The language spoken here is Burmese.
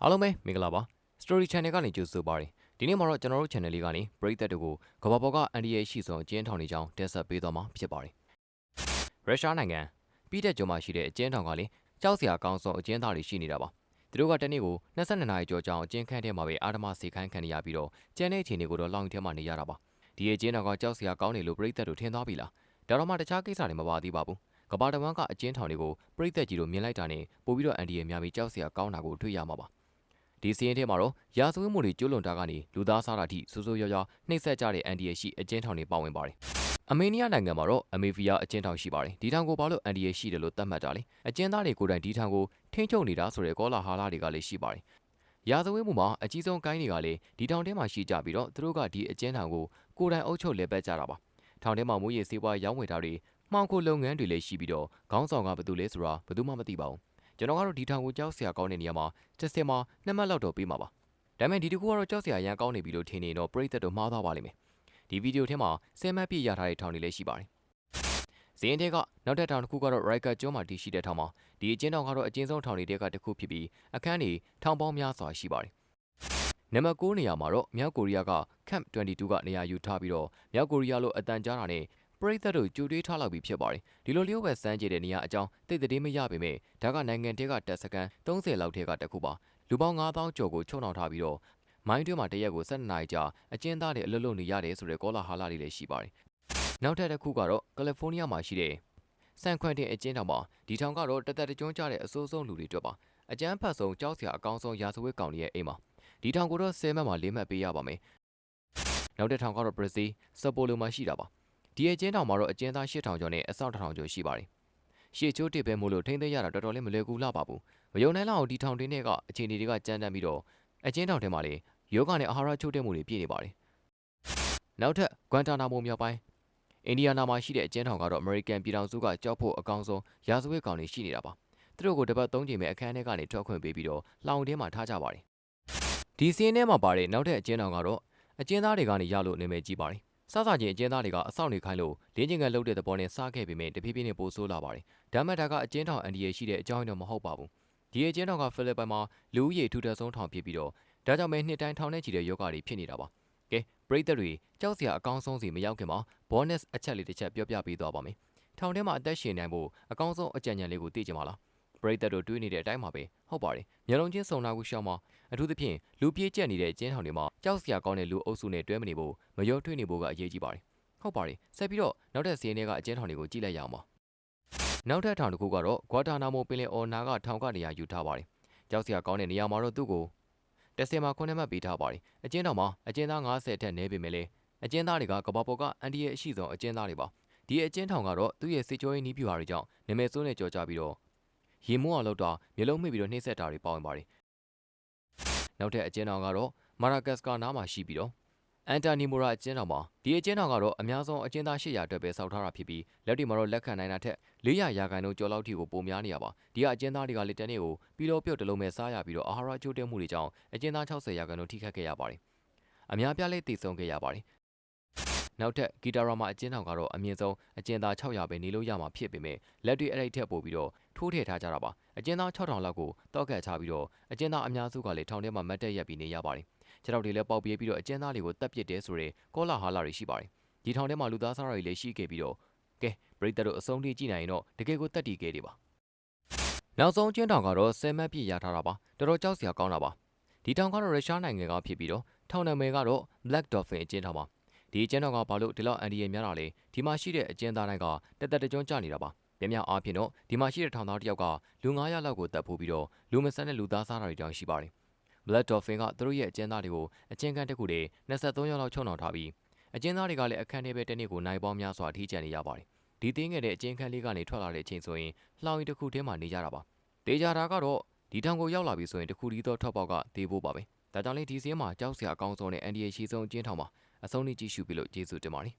အားလုံးပဲမင်္ဂလာပါ Story Channel ကနေကြိုဆိုပါရစေဒီနေ့မှာတော့ကျွန်တော်တို့ channel လေးကနေပရိသတ်တို့ကိုကမ္ဘာပေါ်ကအန်ဒီရဲ့ရှိဆုံးအကျဉ်းထောင်တွေကြောင်းတင်ဆက်ပေးသွားမှာဖြစ်ပါတယ်ရုရှားနိုင်ငံပြည်တဲ့ကျွန်းမှာရှိတဲ့အကျဉ်းထောင်ကလေကြောက်စရာကောင်းဆုံးအကျဉ်းသားတွေရှိနေတာပါသူတို့ကတနေ့ကို22နာရီကျော်ကြောင်းအကျဉ်းခန်းထဲမှာပဲအာဓမစေခိုင်းခံရပြီးတော့ကျန်တဲ့အခြေအနေကိုတော့လောင်ထဲမှာနေရတာပါဒီအကျဉ်းထောင်ကကြောက်စရာကောင်းနေလို့ပရိသတ်တို့ထင်သွားပြီလားဒါတော့မှတခြားကိစ္စတွေမပါသေးပါဘူးကမ္ဘာတဝန်းကအကျဉ်းထောင်တွေကိုပရိသတ်ကြီးတို့မြင်လိုက်တာနဲ့ပို့ပြီးတော့အန်ဒီရဲ့များပြီးကြောက်စရာကောင်းတာကိုတွေ့ရမှာပါဒီစီးရင်ထဲမှာတော့ရာဇဝတ်မှုတွေကျူးလွန်တာကနေလူသားစားတာထိဆိုးဆိုးရွားရွားနှိပ်စက်ကြတဲ့အန်ဒီရဲ့ရှိအကျဉ်းထောင်တွေပါဝင်ပါတယ်အမေနီးယားနိုင်ငံမှာတော့အမေဖီယာအကျဉ်းထောင်ရှိပါတယ်ဒီထောင်ကိုဘာလို့အန်ဒီရဲ့ရှိတယ်လို့သတ်မှတ်တာလဲအကျဉ်းသားတွေကိုယ်တိုင်ဒီထောင်ကိုထိန်းချုပ်နေတာဆိုတဲ့ကောလာဟာလာတွေကလည်းရှိပါတယ်ရာဇဝတ်မှုမှာအကြီးဆုံးကိုင်းတွေကလည်းဒီထောင်ထဲမှာရှိကြပြီးတော့သူတို့ကဒီအကျဉ်းထောင်ကိုကိုယ်တိုင်အုပ်ချုပ်လည်ပတ်ကြတာပါထောင်ထဲမှာမူရည်စေးပွားရောင်းဝယ်တာတွေမှောင်ခိုလုပ်ငန်းတွေလည်းရှိပြီးတော့ခေါင်းဆောင်ကဘယ်သူလဲဆိုတာဘယ်သူမှမသိပါဘူးကျွန်တော်ကတော့ဒီထောင်ကိုကြောက်စရာကောင်းတဲ့နေရာမှာတစ်စင်မှာ2မှတ်လောက်တော့ပေးမှာပါဒါပေမဲ့ဒီတကူကတော့ကြောက်စရာရန်ကောင်းနေပြီလို့ထင်နေတော့ပရိသတ်တို့မှားသွားပါလိမ့်မယ်ဒီဗီဒီယိုထဲမှာ10မှတ်ပြည့်ရထားတဲ့ထောင်တွေလည်းရှိပါတယ်ဇင်းတဲကနောက်ထပ်ထောင်တစ်ခုကတော့ Riker ကျွန်းမှာတည်ရှိတဲ့ထောင်မှာဒီအကျဉ်းထောင်ကတော့အကျဉ်းဆုံးထောင်တွေတဲကတစ်ခုဖြစ်ပြီးအခန်းတွေထောင်ပေါင်းများစွာရှိပါတယ်နံပါတ်9နေရာမှာတော့မြောက်ကိုရီးယားက Camp 22ကနေရာယူထားပြီးတော့မြောက်ကိုရီးယားလို့အတန်ကြားတာနဲ့ပရိသတ်တို့ကြိုတွေးထားလောက်ပြီးဖြစ်ပါတယ်ဒီလိုလျှို့ဝှက်စမ်းကြည့်တဲ့နေရာအကြောင်းသိတဲ့မရပေမဲ့ဒါကနိုင်ငံတဲကတက်စကန်30လောက်ထဲကတစ်ခုပါလူပေါင်း9000ကျော်ကိုချုံနှောင်ထားပြီးတော့မိုင်းတွင်းမှာတရက်ကို12နာရီကြာအကျဉ်းသားတွေအလွတ်လွတ်နေရတယ်ဆိုတဲ့ကောလာဟာလာတွေလည်းရှိပါတယ်နောက်ထပ်တစ်ခုကတော့ကယ်လီဖိုးနီးယားမှာရှိတဲ့ဆန်ခွန်တင်အကျဉ်းထောင်မှာဒီထောင်ကတော့တသက်တကြွကြတဲ့အဆိုးဆုံးလူတွေတွေ့ပါအကျန်းဖတ်ဆုံးကြောက်စရာအကောင်းဆုံးရာဇဝတ်ကောင်တွေရဲ့အိမ်မှာဒီထောင်ကိုတော့10မှတ်မှာ4မှတ်ပေးရပါမယ်နောက်တစ်ထောင်ကတော့ဘရာဇီးဆပ်ပိုလိုမှာရှိတာပါဒီအကျဉ်းထောင်မှာတော့အကျဉ်းသား8000ကျော်နဲ့အဆောက်1000ကျော်ရှိပါတယ်ရှေ့ချိုးတစ်ပဲမို့လို့ထိမ့်သိမ်းရတာတော်တော်လေးမလွယ်ကူလာပါဘူးမယုံနိုင်လောက်အောင်ဒီထောင်တွင်းတွေကအခြေအနေတွေကကြမ်းတမ်းပြီးတော့အကျဉ်းထောင်ထဲမှာလေယောဂနဲ့အာဟာရချိုးတဲ့မှုတွေပြည့်နေပါတယ်နောက်ထပ်ဂွမ်တာနာမိုမြောက်ပိုင်းအိန္ဒိယနာမှာရှိတဲ့အကျဉ်းထောင်ကတော့အမေရိကန်ပြည်ထောင်စုကကြောက်ဖို့အကောင်းဆုံးရာဇဝတ်ကောင်တွေရှိနေတာပါသူတို့ကိုတပတ်3ချိန်ပဲအခန်းထဲကနေထွက်ခွင့်ပေးပြီးတော့လောင်ထဲမှာထားကြပါတယ်ဒီစီးရင်ထဲမှာပါတဲ့နောက်ထပ်အကျဉ်းထောင်ကတော့အကျဉ်းသားတွေကနေရလို့နာမည်ကြီးပါတယ်စစချင်းအကျဉ်းသားတွေကအဆောက်နေခိုင်းလို့လင်းကျင်ကန်လှုပ်တဲ့သဘောနဲ့စားခဲ့ပေမဲ့တဖြည်းဖြည်းနဲ့ပိုဆိုးလာပါတယ်ဒါမှဒါကအကျဉ်းထောင်အန်ဒီရရှိတဲ့အကြောင်းရင်းတော့မဟုတ်ပါဘူးဒီအကျဉ်းထောင်ကဖိလစ်ပိုင်မှာလူဦးရေထူထပ်ဆုံးထောင်ဖြစ်ပြီးတော့ဒါကြောင့်ပဲနှစ်တိုင်းထောင်ထဲချီတဲ့ယောဂတွေဖြစ်နေတာပါကဲပရိသတ်တွေကြောက်စရာအကောင်းဆုံးစီမရောက်ခင်မှာ bonus အချက်လေးတစ်ချက်ပြောပြပေးသွားပါမယ်ထောင်ထဲမှာအသက်ရှင်နိုင်ဖို့အကောင်းဆုံးအကြံဉာဏ်လေးကိုသိကြပါလားပရိသတ်တို့တွေးနေတဲ့အတိုင်းပါပဲဟုတ်ပါတယ်မျက်လုံးချင်းစုံနာကူရှောင်းမှာအထူးသဖြင့်လူပြေးကျက်နေတဲ့ကျင်းထောင်တွေမှာကြောက်စရာကောင်းတဲ့လူအုပ်စုနဲ့တွဲမနေဖို့မရောထွေးနေဖို့ကအရေးကြီးပါတယ်ဟုတ်ပါတယ်ဆက်ပြီးတော့နောက်ထပ်စီးရင်တွေကအကျဉ်းထောင်တွေကိုကြည့်လိုက်ရအောင်ပါနောက်ထပ်ထောင်တစ်ခုကတော့ဂွာတာနာမိုပင်လယ်အော်နာကထောင်ကနေရာယူထားပါတယ်ကြောက်စရာကောင်းတဲ့နေရာမှာတော့သူ့ကို10မှာ9မှတ်ပေးထားပါတယ်အကျဉ်းထောင်မှာအကျဉ်းသား90ထက်နည်းပေမဲ့လည်းအကျဉ်းသားတွေကကဘာပေါ်ကအန်ဒီရဲ့အရှိဆုံးအကျဉ်းသားတွေပါဒီအကျဉ်းထောင်ကတော့သူ့ရဲ့စစ်ကြောရေးနီးပြူဟာတွေကြောင့်နာမည်ဆိုးနဲ့ကြော်ကြပြီးတော့ရေမိုးအောင်လောက်တာမျိုးလုံးမိပြီးတော့နှိမ့်ဆက်တာတွေပါဝင်ပါတယ်နောက်ထပ်အကျဉ်းထောင်ကတော့မာရာကတ်စကာနားမှာရှိပြီးတော့အန်တာနီမိုရာအကျဉ်းထောင်မှာဒီအကျဉ်းထောင်ကတော့အများဆုံးအကျဉ်းသား800အတွက်ပဲစောက်ထားတာဖြစ်ပြီးလက်တွေမှာတော့လက်ခံနိုင်တာထက်400ရာခိုင်နှုန်းကျော်လောက်ထိကိုပိုများနေရပါဒီကအကျဉ်းသားတွေကလည်းတနေ့ကိုပြီးတော့ပြုတ်တလုံးပဲစားရပြီးတော့အာဟာရချိုးတဲ့မှုတွေကြောင့်အကျဉ်းသား60ရာခိုင်နှုန်းထိခိုက်ခဲ့ရပါတယ်အများပြားလေးတည်ဆုံခဲ့ရပါတယ်နောက်ထပ်ဂီတာရာမာအကျဉ်းထောင်ကတော့အမြင့်ဆုံးအကျဉ်းသား600ပဲနေလို့ရမှာဖြစ်ပေမဲ့လက်တွေအဲ့ဒီထက်ပိုပြီးတော့ထိုးထည့်ထားကြတာပါအကျဉ်းသား6000လောက်ကိုတောက်ကတ်ချပြီးတော့အကျဉ်းသားအများစုကလည်းထောင်ထဲမှာမတ်တက်ရက်ပြီးနေရပါတယ်ခြေထောက်တွေလည်းပေါက်ပြေးပြီးတော့အကျဉ်းသားတွေကိုတပ်ပစ်တယ်ဆိုတဲ့ကောလာဟာလာတွေရှိပါတယ်ဒီထောင်ထဲမှာလူသားစားတွေလည်းရှိခဲ့ပြီးတော့ကဲပရိသတ်တို့အဆုံးထိကြည့်နိုင်ရင်တော့တကယ်ကိုတက်တီခဲ့တယ်ပါနောက်ဆုံးအကျဉ်းထောင်ကတော့10မှတ်ပြည့်ရထားတာပါတော်တော်ကြောက်စရာကောင်းတာပါဒီထောင်ကတော့ရုရှားနိုင်ငံကဖြစ်ပြီးတော့ထောင်နာမည်ကတော့ Black Dolphin အကျဉ်းထောင်ပါဒီအကျဉ်းထောင်ကဘာလို့ဒီလောက်အန်ဒီရများတာလဲဒီမှာရှိတဲ့အကျဉ်းသားတိုင်းကတက်တက်ကြွကြနေတာပါပြပြအားဖြင့်တော့ဒီမှာရှိတဲ့ထောင်သားတယောက်ကလူ900လောက်ကိုတပ်ဖို့ပြီးတော့လူမဆန်တဲ့လူသားစားတာတွေတောင်ရှိပါတယ် Black Dolphin ကသူတို့ရဲ့အကျဉ်းသားတွေကိုအကျဉ်းခန်းတစ်ခုတည်း23ရောက်လောက်ချုံနှောင်ထားပြီးအကျဉ်းသားတွေကလည်းအခန်းထဲပဲတနေ့ကိုနိုင်ပေါင်းများစွာထိကျန်နေရပါတယ်ဒီသိငယ်တဲ့အကျဉ်းခန်းလေးကနေထွက်လာတဲ့အချိန်ဆိုရင်လှောင်ရီတစ်ခုထဲမှာနေကြတာပါတေချာတာကတော့ဒီထောင်ကိုရောက်လာပြီဆိုရင်တစ်ခုတည်းသောထောက်ပေါက်ကသေးဖို့ပါပဲဒါကြောင့်လေဒီစင်းမှာကြောက်စရာအကောင်းဆုံးနဲ့အန်ဒီရရှိဆုံးအကျဉ်းထောင်မှာအဆုံးထိကြည့်ရှုပြီးလို့ကျေးဇူးတင်ပါတယ်